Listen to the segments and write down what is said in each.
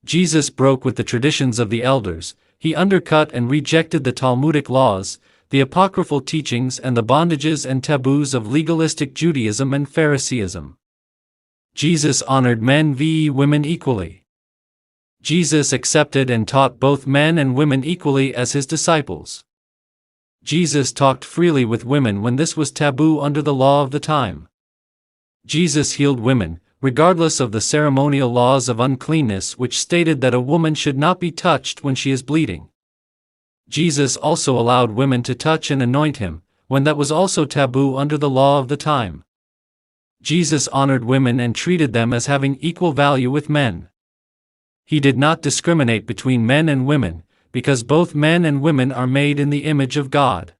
Jesus broke with the traditions of the elders. He undercut and rejected the Talmudic laws, the apocryphal teachings and the bondages and taboos of legalistic Judaism and Phariseeism. Jesus honored men v. women equally. Jesus accepted and taught both men and women equally as his disciples. Jesus talked freely with women when this was taboo under the law of the time. Jesus healed women, regardless of the ceremonial laws of uncleanness which stated that a woman should not be touched when she is bleeding. Jesus also allowed women to touch and anoint him, when that was also taboo under the law of the time. Jesus honored women and treated them as having equal value with men. He did not discriminate between men and women, because both men and women are made in the image of God.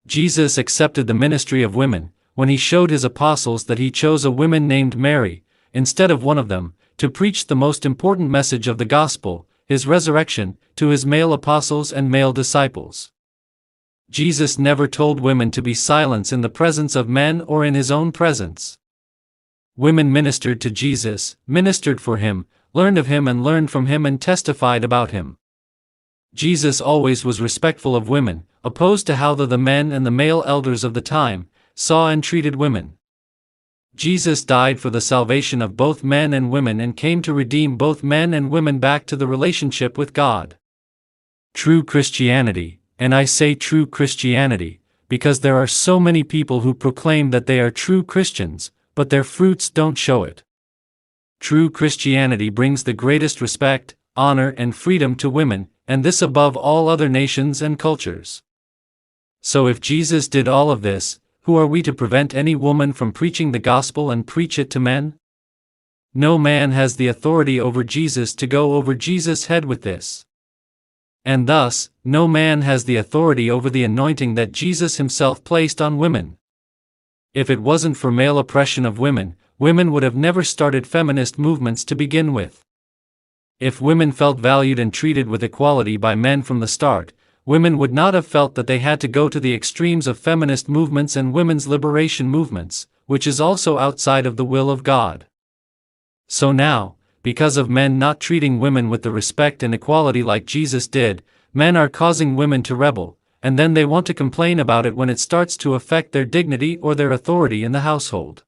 Jesus accepted the ministry of women, when he showed his apostles that he chose a woman named Mary, instead of one of them, to preach the most important message of the gospel, his resurrection, to his male apostles and male disciples. Jesus never told women to be silent in the presence of men or in his own presence. Women ministered to Jesus, ministered for him, learned of him and learned from him and testified about him. Jesus always was respectful of women, opposed to how the men and the male elders of the time saw and treated women. Jesus died for the salvation of both men and women and came to redeem both men and women back to the relationship with God. True Christianity, and I say true Christianity, because there are so many people who proclaim that they are true Christians, but their fruits don't show it. True Christianity brings the greatest respect, honor and freedom to women, and this above all other nations and cultures. So if Jesus did all of this, who are we to prevent any woman from preaching the gospel and preach it to men? No man has the authority over Jesus to go over Jesus' head with this. And thus, no man has the authority over the anointing that Jesus himself placed on women. If it wasn't for male oppression of women, women would have never started feminist movements to begin with. If women felt valued and treated with equality by men from the start, women would not have felt that they had to go to the extremes of feminist movements and women's liberation movements, which is also outside of the will of God. So now, because of men not treating women with the respect and equality like Jesus did, men are causing women to rebel, and then they want to complain about it when it starts to affect their dignity or their authority in the household.